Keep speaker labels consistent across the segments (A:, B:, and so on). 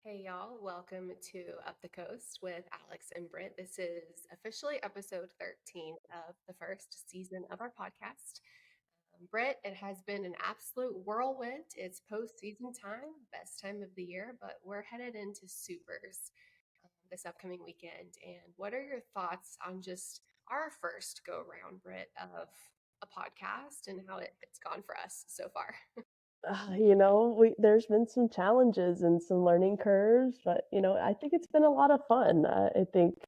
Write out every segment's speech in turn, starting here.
A: Hey y'all, welcome to Up the Coast with Alex and Britt. This is officially episode 13 of the first season of our podcast. Britt, it has been an absolute whirlwind. It's postseason time, best time of the year, but we're headed into supers this upcoming weekend. And what are your thoughts on just our first go around, Britt, of a podcast and how it's gone for us so far?
B: There's been some challenges and some learning curves, but I think it's been a lot of fun. I think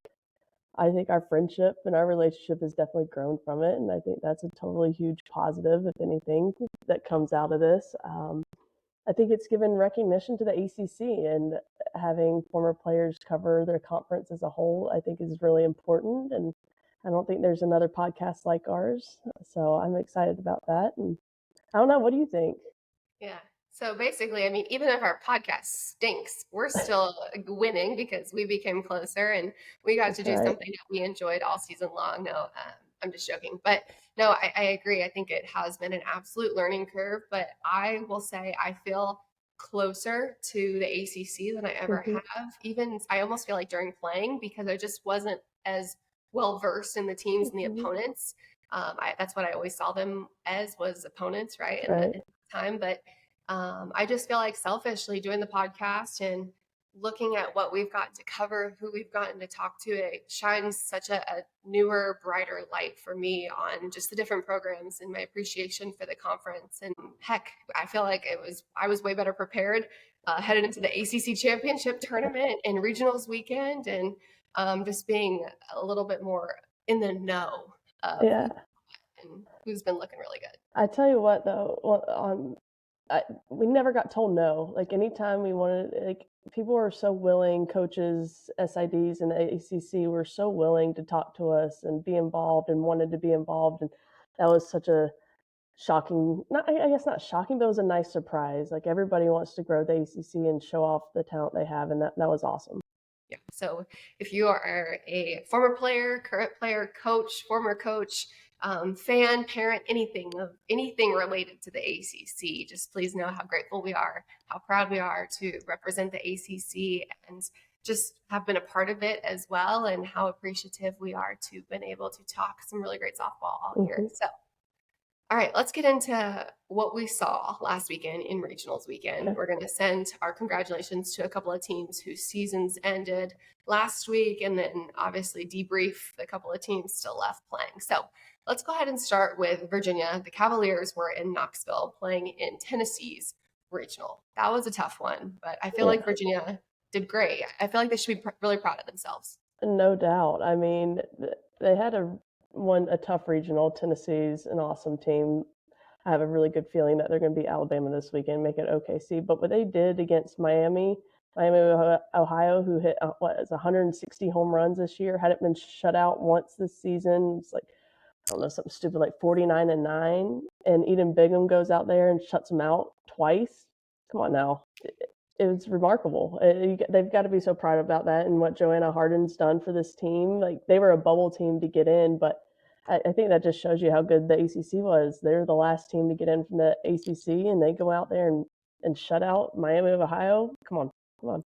B: our friendship and our relationship has definitely grown from it, and I think that's a totally huge positive, if anything, that comes out of this. I think it's given recognition to the ACC, and having former players cover their conference as a whole, I think is really important. And I don't think there's another podcast like ours, so I'm excited about that. And I don't know, what do you think?
A: Yeah. So basically, I mean, even if our podcast stinks, we're still winning because we became closer and we got to
B: That's
A: do
B: right.
A: something that we enjoyed all season long. No, I'm just joking. But no, I agree. I think it has been an absolute learning curve. But I will say I feel closer to the ACC than I ever
B: Hmm.
A: have. Even I almost feel like during playing because I just wasn't as well versed in the teams and the
B: Hmm.
A: opponents. That's what I always saw them as was opponents, right?
B: Right.
A: In the time, but I just feel like selfishly doing the podcast and looking at what we've gotten to cover, who we've gotten to talk to, it shines such a newer, brighter light for me on just the different programs and my appreciation for the conference. And heck, I feel like I was way better prepared headed into the ACC championship tournament and regionals weekend, and just being a little bit more in the know of
B: Yeah.
A: who's been looking really good.
B: I tell you what, though, we never got told no. Like anytime we wanted, like people were so willing, coaches, SIDs, and the ACC were so willing to talk to us and be involved and wanted to be involved, and that was such a shocking, not I guess not shocking, but it was a nice surprise. Like everybody wants to grow the ACC and show off the talent they have, and that was awesome.
A: Yeah. So if you are a former player, current player, coach, former coach, fan, parent, anything related to the ACC, just please know how grateful we are, how proud we are to represent the ACC, and just have been a part of it as well, and how appreciative we are to have been able to talk some really great softball all year.
B: Hmm.
A: So all right, let's get into what we saw last weekend in regionals weekend.
B: Okay.
A: We're going to send our congratulations to a couple of teams whose seasons ended last week, and then obviously debrief the couple of teams still left playing. So let's go ahead and start with Virginia. The Cavaliers were in Knoxville playing in Tennessee's regional. That was a tough one, but I feel like
B: Yeah.
A: Virginia did great. I feel like they should be really proud of themselves.
B: No doubt. I mean, they had a tough regional. Tennessee's an awesome team. I have a really good feeling that they're going to beat Alabama this weekend, make it OKC. But what they did against Miami, Ohio, who hit what is 160 home runs this year, hadn't been shut out once this season. It's like I don't know, something stupid like 49-9, and Eden Bigham goes out there and shuts them out twice. Come on now, it was remarkable. They've got to be so proud about that and what Joanna Hardin's done for this team. Like they were a bubble team to get in, but I think that just shows you how good the ACC was. They're the last team to get in from the ACC, and they go out there and shut out Miami of Ohio. Come on, come on.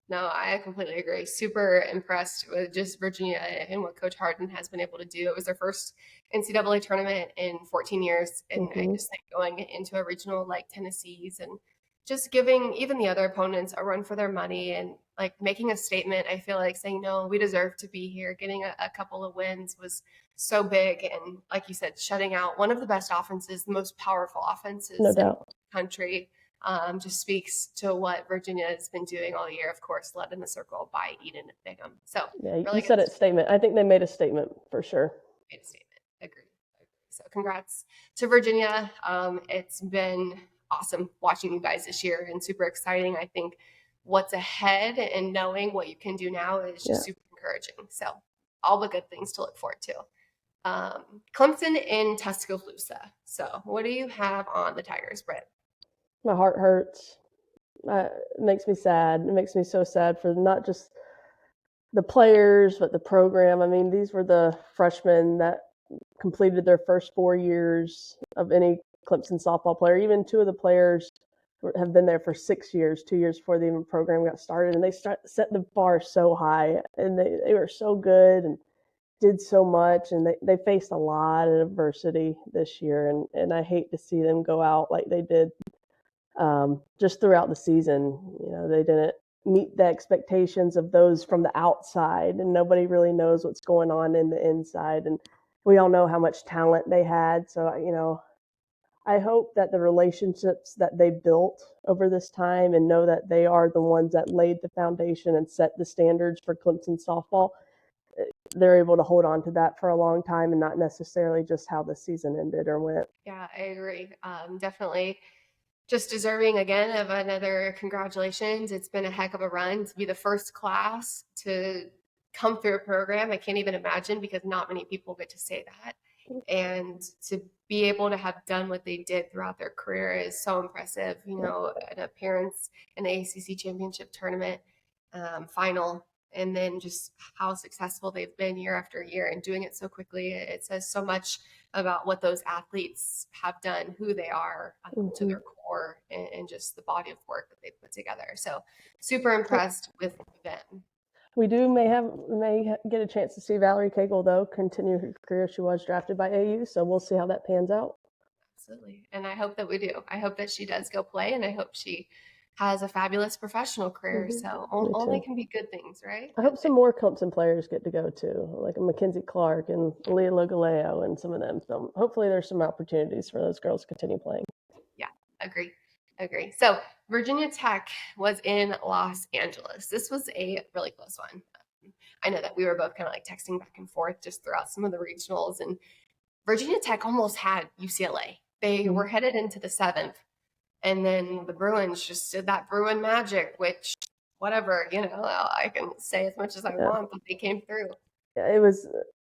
A: No, I completely agree. Super impressed with just Virginia and what Coach Hardin has been able to do. It was their first NCAA tournament in 14 years. And I
B: Hmm.
A: just think going into a regional like Tennessee's and just giving even the other opponents a run for their money and like making a statement, I feel like saying, no, we deserve to be here. Getting a couple of wins was so big. And like you said, shutting out one of the best offenses, the most powerful
B: No
A: offenses in the
B: doubt.
A: country just speaks to what Virginia has been doing all year, of course, led in the circle by Eden Bigham. So
B: Yeah, you
A: really good
B: said it. Statement. I think they made a statement for sure.
A: made a statement. Agree. So congrats to Virginia. It's been awesome watching you guys this year and super exciting. I think what's ahead and knowing what you can do now is just
B: Yeah.
A: super encouraging. So all the good things to look forward to. Clemson in Tuscaloosa. So what do you have on the Tigers, Britt?
B: My heart hurts. It makes me sad. It makes me so sad for not just the players, but the program. I mean, these were the freshmen that completed their first 4 years of any Clemson softball player. Even two of the players have been there for 6 years, 2 years before the even program got started, and they set the bar so high, and they were so good and did so much, and they faced a lot of adversity this year, and I hate to see them go out like they did just throughout the season. They didn't meet the expectations of those from the outside, and nobody really knows what's going on in the inside. And we all know how much talent they had. So, I hope that the relationships that they built over this time and know that they are the ones that laid the foundation and set the standards for Clemson softball, they're able to hold on to that for a long time and not necessarily just how the season ended or went.
A: Yeah, I agree. Definitely just deserving again of another congratulations. It's been a heck of a run to be the first class to come through a program. I can't even imagine because not many people get to say that. And to be able to have done what they did throughout their career is so impressive. An appearance in the ACC championship tournament final, and then just how successful they've been year after year and doing it so quickly. It says so much about what those athletes have done, who they are to their core, and just the body of work that they put together. So super impressed with them.
B: We may get a chance to see Valerie Cagle, though, continue her career. She was drafted by AU, so we'll see how that pans out.
A: Absolutely. And I hope that we do. I hope that she does go play, and I hope she has a fabulous professional career. So only can be good things, right?
B: I hope some more Clemson players get to go too, like a Mackenzie Clark and Leah Logaleo and some of them. So hopefully there's some opportunities for those girls to continue playing.
A: Yeah, agree. So Virginia Tech was in Los Angeles. This was a really close one. I know that we were both kind of like texting back and forth just throughout some of the regionals, and Virginia Tech almost had UCLA. They were headed into the 7th, and then the Bruins just did that Bruin magic, which whatever, I can say as much as I want, but they came through.
B: Yeah,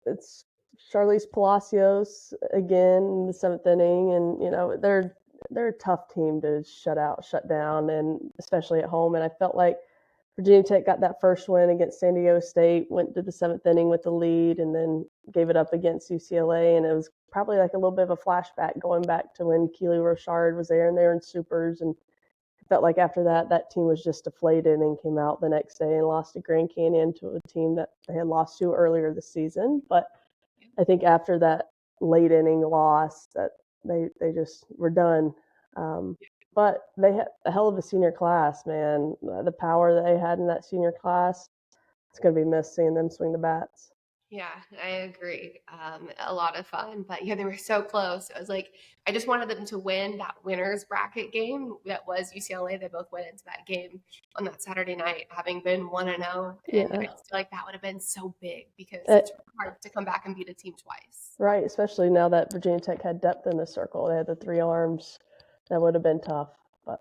B: it's Charlize Palacios again in the 7th inning, and they're a tough team to shut down, and especially at home. And I felt like Virginia Tech got that first win against San Diego State, went to the 7th inning with the lead, and then gave it up against UCLA. And it was probably like a little bit of a flashback going back to when Keely Rochard was there, and they were in supers. And it felt like after that team was just deflated and came out the next day and lost to Grand Canyon, to a team that they had lost to earlier this season. But I think after that late inning loss, that they just were done. But they had a hell of a senior class, man. The power that they had in that senior class, it's going to be missed seeing them swing the bats.
A: Yeah, I agree. A lot of fun, but yeah, they were so close. I was like, I just wanted them to win that winners bracket game that was UCLA. They both went into that game on that Saturday night, having been 1-0, and I just feel like that would have been so big because it's hard to come back and beat a team twice.
B: Right, especially now that Virginia Tech had depth in the circle. They had the 3 arms. That would have been tough, but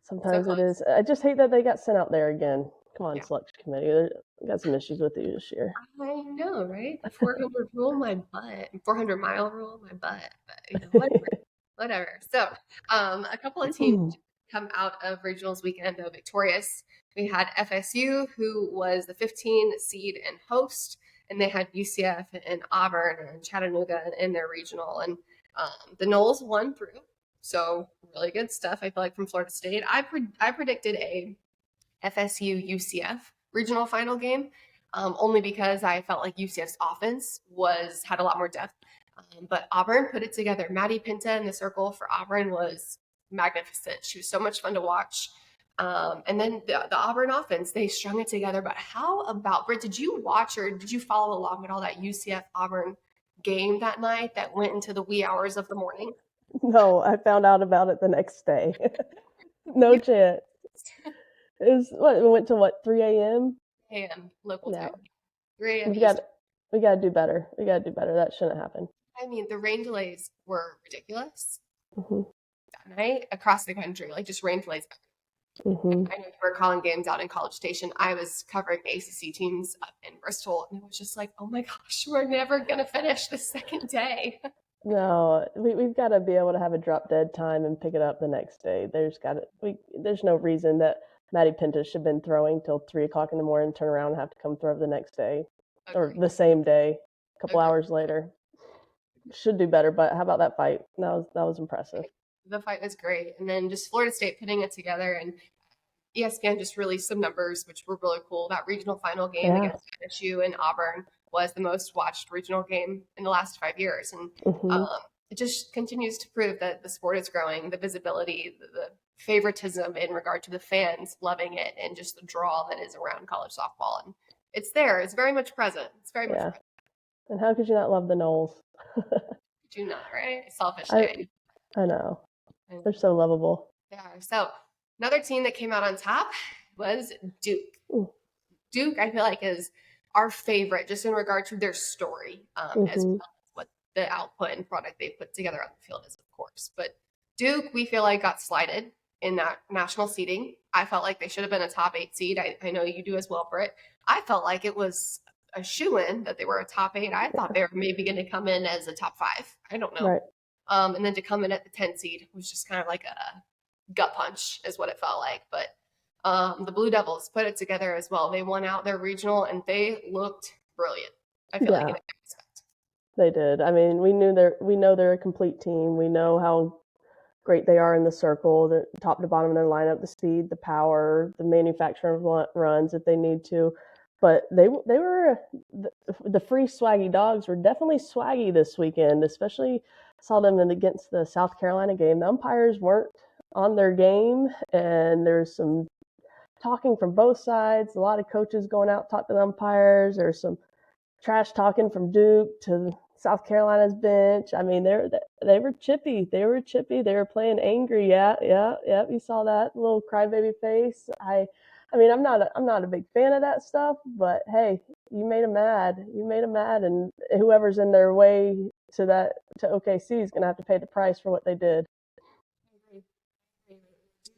B: sometimes it is. I just hate that they got sent out there again. Come on, selection committee. We got some issues with you this year.
A: I know, right? The 400 rule, my butt. 400-mile rule, my butt. But whatever. So, a couple of teams come out of regionals weekend though victorious. We had FSU, who was the 15 seed and host, and they had UCF and Auburn and Chattanooga in their regional, and the Noles won through. So really good stuff. I feel like from Florida State. I predicted a FSU UCF regional final game, only because I felt like UCF's offense had a lot more depth. But Auburn put it together. Maddie Pinta in the circle for Auburn was magnificent. She was so much fun to watch. And then the Auburn offense, they strung it together. But how about, Britt, did you watch or did you follow along at all that UCF Auburn game that night that went into the wee hours of the morning?
B: No, I found out about it the next day. No chance. It went to 3 a.m.?
A: A.m. local time.
B: 3 a.m. We got to do better. That shouldn't happen.
A: I mean, the rain delays were ridiculous that night across the country, like just rain delays. I know you were calling games out in College Station. I was covering ACC teams up in Bristol, and it was just like, oh my gosh, we're never going to finish the second day.
B: No, we've got to be able to have a drop dead time and pick it up the next day. There's no reason that Maddie Pinta should have been throwing till 3 o'clock in the morning, turn around and have to come throw the next day. Or the same day, a couple hours later. Should do better, but how about that fight? That was impressive.
A: The fight was great. And then just Florida State putting it together, and ESPN just released some numbers, which were really cool. That regional final game
B: Yeah.
A: against FSU and Auburn was the most watched regional game in the last 5 years. And
B: Hmm.
A: um, it just continues to prove that the sport is growing, the visibility, the favoritism in regard to the fans loving it, and just the draw that is around college softball. And it's there. It's very much present. It's very much
B: Yeah.
A: present.
B: And how could you not love the Knowles?
A: Do not, right? Selfishly,
B: I
A: I do.
B: I know.
A: And
B: They're so lovable.
A: they are. So another team that came out on top was Duke. Duke, I feel like, is our favorite just in regard to their story, as
B: Mm-hmm.
A: well as what the output and product they put together on the field is, of course. But Duke, we feel like got slighted in that national seeding. I felt like they should have been a top 8 seed. I know you do as well, Britt. I felt like it was a shoe-in that they were a top 8. I thought they were maybe going to come in as a top 5. I don't know.
B: Right.
A: And then to come in at the 10 seed was just kind of like a gut punch, is what it felt like. But the Blue Devils put it together as well. They won out their regional and they looked brilliant. I feel like in
B: Yeah,
A: every aspect.
B: they did. I mean, we know they're a complete team. We know how great they are in the circle, the top to bottom of their lineup, the speed, the power, the manufacturing of runs if they need to. But they were the free swaggy dogs were definitely swaggy this weekend, especially saw them against the South Carolina game. The umpires weren't on their game, and there's some talking from both sides. A lot of coaches going out to talk to the umpires. There's some trash talking from Duke to South Carolina's bench. I mean, they were chippy. They were chippy. They were playing angry. Yeah, yeah, yeah. You saw that little crybaby face. I mean, I'm not a big fan of that stuff, but hey, you made them mad. You made them mad, and whoever's in their way to OKC is going to have to pay the price for what they did.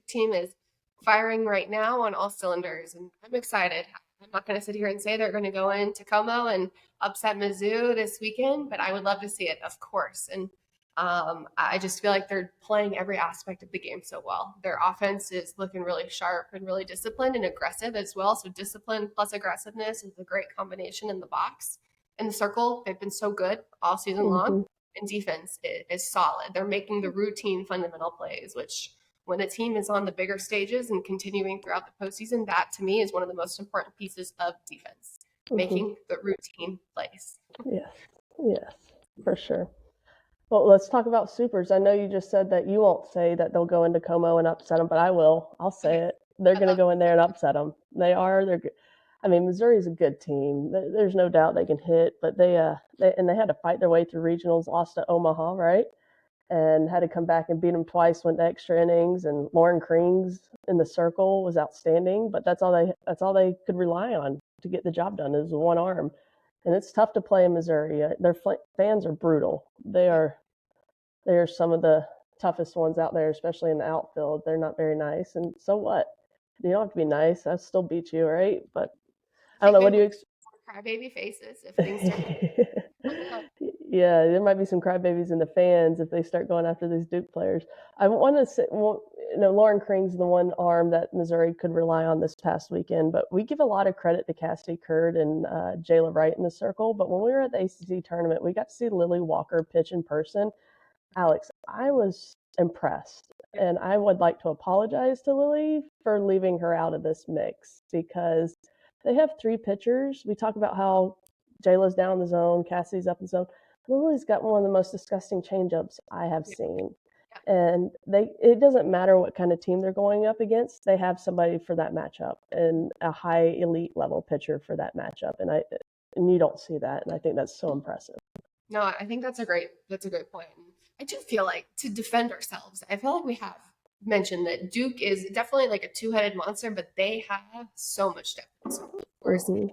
A: Team is firing right now on all cylinders, and I'm excited. I'm not going to sit here and say they're going to go into Como and upset Mizzou this weekend, but I would love to see it, of course. And I just feel like they're playing every aspect of the game so well. Their offense is looking really sharp and really disciplined and aggressive as well. So discipline plus aggressiveness is a great combination in the box. In the circle, they've been so good all season long.
B: Mm-hmm.
A: And defense is solid. They're making the routine fundamental plays, which when a team is on the bigger stages and continuing throughout the postseason, that to me is one of the most important pieces of defense,
B: Mm-hmm.
A: making the routine plays.
B: Yes, yes, for sure. Well, let's talk about supers. I know you just said that you won't say that they'll go into Como and upset them, but I will. I'll say
A: Okay.
B: it. They're
A: I
B: going to
A: love
B: go in there and upset them. They are. They're. I mean, Missouri's a good team. There's no doubt they can hit, but they had to fight their way through regionals, lost to Omaha, right? And had to come back and beat them twice, went to extra innings. And Lauren Krings in the circle was outstanding, but that's all they could rely on to get the job done is one arm. And it's tough to play in Missouri. Their fans are brutal. They are some of the toughest ones out there, especially in the outfield. They're not very nice, and so what? You don't have to be nice. I still beat you, right? But
A: I
B: I don't
A: think
B: know.
A: they
B: What do
A: will
B: you?
A: crybaby faces if things start going up.
B: Yeah, there might be some crybabies in the fans if they start going after these Duke players. I want to say, well, Lauren Kring's the one arm that Missouri could rely on this past weekend, but we give a lot of credit to Cassidy Curd and Jayla Wright in the circle. But when we were at the ACC tournament, we got to see Lily Walker pitch in person. Alex, I was impressed. And I would like to apologize to Lily for leaving her out of this mix because they have three pitchers. We talk about how Jayla's down the zone, Cassie's up the zone. Lily's got one of the most disgusting changeups I have seen. And it doesn't matter what kind of team they're going up against, they have somebody for that matchup and a high elite level pitcher for that matchup. And you don't see that. And I think that's so impressive.
A: No, I think that's a great point. And I do feel like to defend ourselves, I feel like we have mentioned that Duke is definitely like a two-headed monster, but they have so much depth. So, of course,
B: Hmm.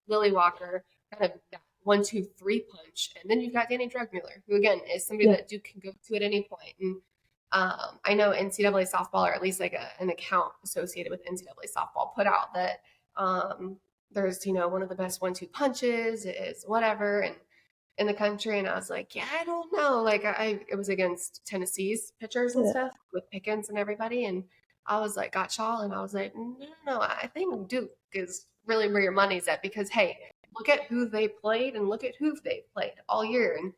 A: Lily Walker, kind of that 1, 2, 3 punch, and then you've got Danny Drugmuller, who again is somebody
B: Yeah.
A: that Duke can go to at any point. And I know NCAA softball, or at least like an account associated with NCAA softball, put out that there's one of the best 1, 2 punches is whatever, and in the country. And I was like, yeah, I don't know. Like it was against Tennessee's pitchers and
B: Yeah.
A: stuff with Pickens and everybody. And I was like, got Shaw. And I was like, no, no, no, I think Duke is really where your money's at because, hey, look at who they played and look at who they played all year. And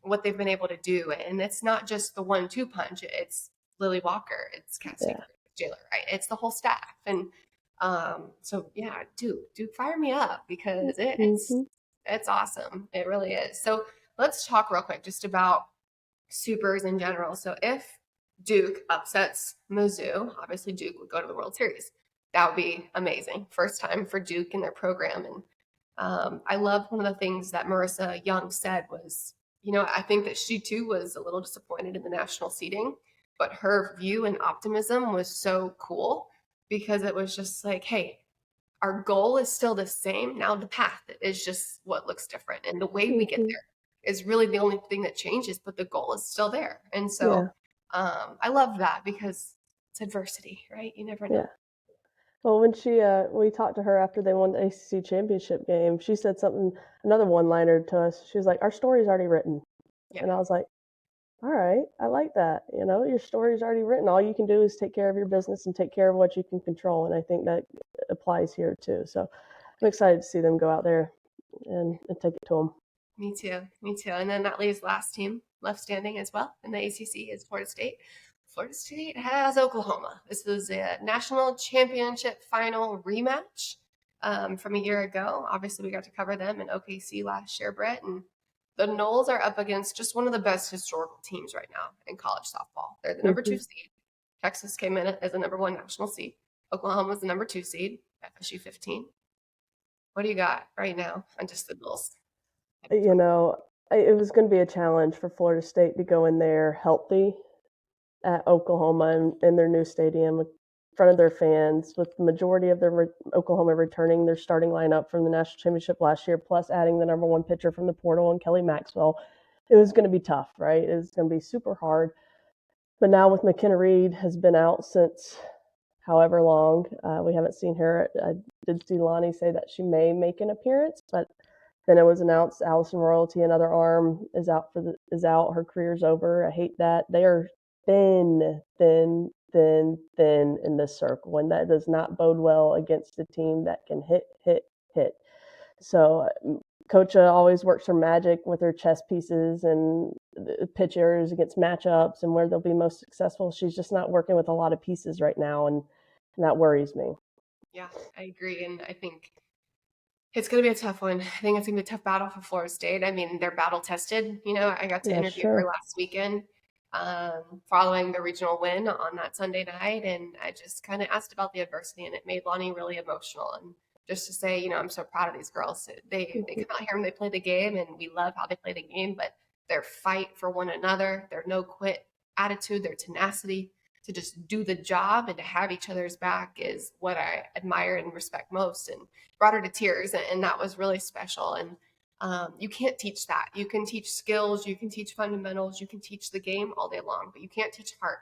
A: what they've been able to do. And it's not just the 1-2 punch. It's Lily Walker, it's Cassie,
B: Yeah.
A: Jailer, right? It's the whole staff. And so yeah, Duke, fire me up because
B: Mm-hmm.
A: it's awesome. It really is. So let's talk real quick just about supers in general. So if Duke upsets Mizzou, obviously Duke would go to the World Series. That would be amazing. First time for Duke in their program. And I love one of the things that Marissa Young said was, I think that she too was a little disappointed in the national seeding, but her view and optimism was so cool because it was just like, hey, our goal is still the same. Now the path is just what looks different. And the way we get
B: Mm-hmm.
A: there is really the only thing that changes, but the goal is still there. And
B: Yeah.
A: so I love that because it's adversity, right? You never know.
B: Yeah. Well, when we talked to her after they won the ACC championship game, she said another one-liner to us. She was like, "Our story's already written,"
A: Yeah.
B: and I was like, "All right, I like that. Your story's already written. All you can do is take care of your business and take care of what you can control." And I think that applies here too. So I'm excited to see them go out there and take it to them.
A: Me too. Me too. And then that leaves last team left standing as well in the ACC is Florida State. Florida State has Oklahoma. This is a national championship final rematch from a year ago. Obviously, we got to cover them in OKC last year, Brett. And the Noles are up against just one of the best historical teams right now in college softball. They're the number 2
B: Mm-hmm.
A: seed. Texas came in as the number 1 national seed. Oklahoma was the number 2 seed. FSU 15. What do you got right now on just the Bills?
B: You know, it was going to be a challenge for Florida State to go in there healthy at Oklahoma in their new stadium in front of their fans, with the majority of Oklahoma returning their starting lineup from the national championship last year, plus adding the number 1 pitcher from the portal and Kelly Maxwell. It was going to be tough, right? It was going to be super hard. But now with McKenna Reed has been out since however long, we haven't seen her. I did see Lonnie say that she may make an appearance, but then it was announced Allison Royalty, another arm, is out. Her career's over. I hate that. They are thin, thin, thin, thin in this circle, and that does not bode well against a team that can hit, hit, hit. So Coach always works her magic with her chess pieces and pitchers against matchups and where they'll be most successful. She's just not working with a lot of pieces right now, and that worries me.
A: Yeah, I agree. And I think it's going to be a tough one. I think it's going to be a tough battle for Florida State. I mean, they're battle tested. I got to
B: That's
A: interview her
B: true.
A: last weekend following the regional win on that Sunday night. And I just kind of asked about the adversity, and it made Lonnie really emotional. And just to say, I'm so proud of these girls. They
B: Mm-hmm.
A: come out here and they play the game, and we love how they play the game, but their fight for one another, their no quit attitude, their tenacity to just do the job and to have each other's back is what I admire and respect most. And brought her to tears, and that was really special. And you can't teach that. You can teach skills, you can teach fundamentals, you can teach the game all day long, but you can't teach heart.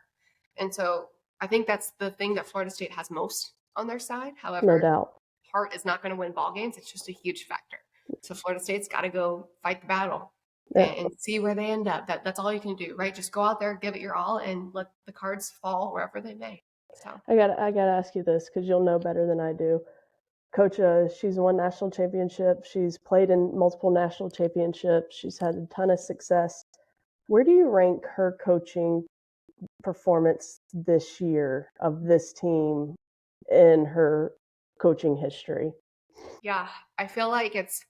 A: And so I think that's the thing that Florida State has most on their side.
B: No
A: However,
B: doubt.
A: heart is not going to win ball games. It's just a huge factor. So Florida State's got to go fight the battle
B: Yeah.
A: and see where they end up. That's all you can do, right? Just go out there, give it your all, and let the cards fall wherever they may. So
B: I gotta ask you this because you'll know better than I do. Coach, she's won national championship. She's played in multiple national championships. She's had a ton of success. Where do you rank her coaching performance this year of this team in her coaching history?
A: yeah, I feel like it's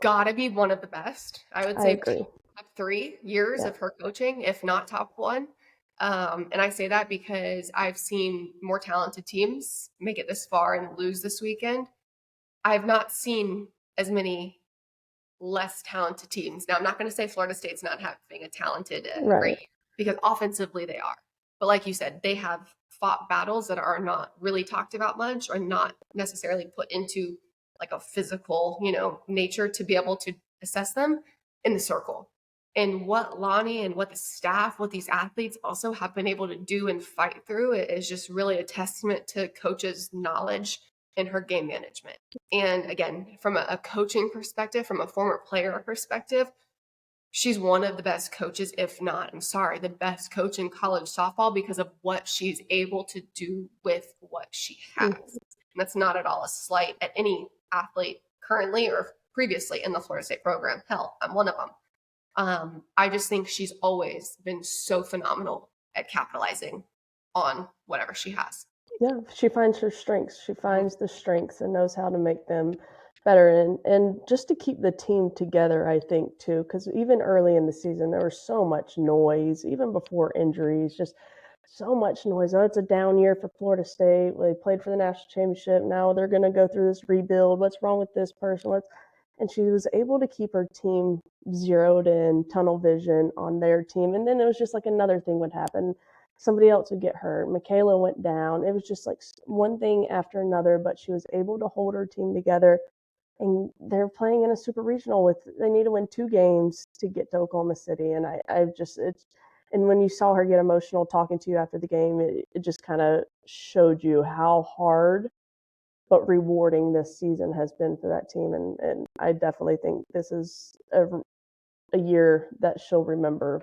A: gotta be one of the best. I would
B: I
A: say
B: agree.
A: top 3 years
B: Yeah.
A: of her coaching, if not top 1. And I say that because I've seen more talented teams make it this far and lose this weekend. I've not seen as many less talented teams. Now, I'm not going to say Florida State's not having a talented, great
B: Right.
A: year, because offensively they are. But like you said, they have fought battles that are not really talked about much or not necessarily put into like a physical, nature to be able to assess them in the circle. And what Lonnie and what the staff, what these athletes also have been able to do and fight through is just really a testament to coach's knowledge and her game management. And again, from a coaching perspective, from a former player perspective, she's one of the best coaches, if not, I'm sorry, the best coach in college softball because of what she's able to do with what she has.
B: Mhm.
A: And that's not at all a slight at any athlete currently or previously in the Florida State program. Hell, I'm one of them. I just think she's always been so phenomenal at capitalizing on whatever she has.
B: Yeah, she finds her strengths. She finds the strengths and knows how to make them better. And just to keep the team together, I think, too, because even early in the season, there was so much noise, even before injuries, just so much noise. Oh, it's a down year for Florida State. They played for the national championship. Now they're going to go through this rebuild. What's wrong with this person? And she was able to keep her team zeroed in, tunnel vision on their team. And then it was just like another thing would happen. Somebody else would get hurt. Michaela went down. It was just like one thing after another, but she was able to hold her team together. And they're playing in a super regional they need to win 2 games to get to Oklahoma City. And and when you saw her get emotional talking to you after the game, it just kind of showed you how hard but rewarding this season has been for that team. And I definitely think this is a year that she'll remember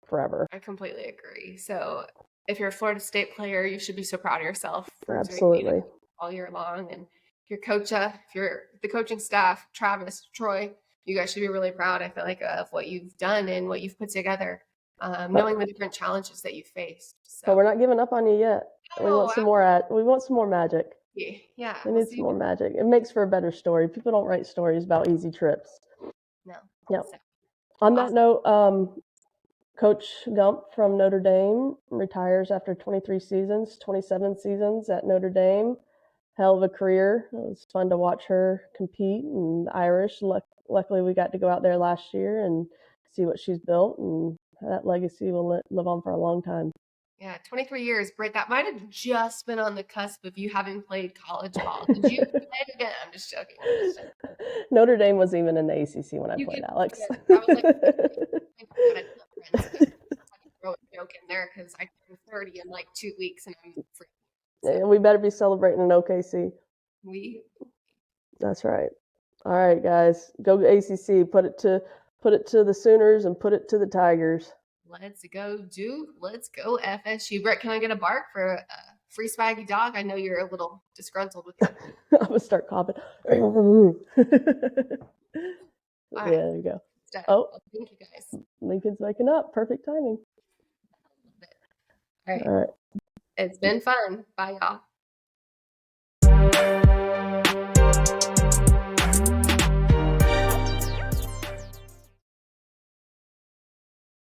B: forever.
A: I completely agree. So if you're a Florida State player, you should be so proud of yourself for
B: Absolutely.
A: doing all year long. And if you're if you're the coaching staff, Travis, Troy, you guys should be really proud, I feel like, of what you've done and what you've put together, knowing the different challenges that you faced.
B: But
A: So
B: we're not giving up on you yet. We want some more we want some more magic.
A: Yeah,
B: We need some more magic. It makes for a better story. People don't write stories about easy trips.
A: No.
B: Yep.
A: So,
B: on that note, Coach Gumpf from Notre Dame retires after 23 seasons, 27 seasons at Notre Dame. Hell of a career. It was fun to watch her compete, and the Irish. Luckily, we got to go out there last year and see what she's built, and that legacy will live on for a long time.
A: Yeah, 23 years, Britt. That might have just been on the cusp of you having played college ball. Did you play again? I'm just joking.
B: Notre Dame was even in the ACC when I played, Alex.
A: I was like, I throw a joke in there because I turned 30 in like 2 weeks and I'm free.
B: So. We better be celebrating in OKC. That's right. All right, guys, go ACC. Put it to the Sooners and put it to the Tigers.
A: Let's go Duke. Let's go FSU. Brett, can I get a bark for a free swaggy dog? I know you're a little disgruntled with it.
B: I'm going to start coughing.
A: Right.
B: Yeah, there you go.
A: Oh, thank you guys.
B: Lincoln's waking up. Perfect timing.
A: All right. It's been fun. Bye, y'all.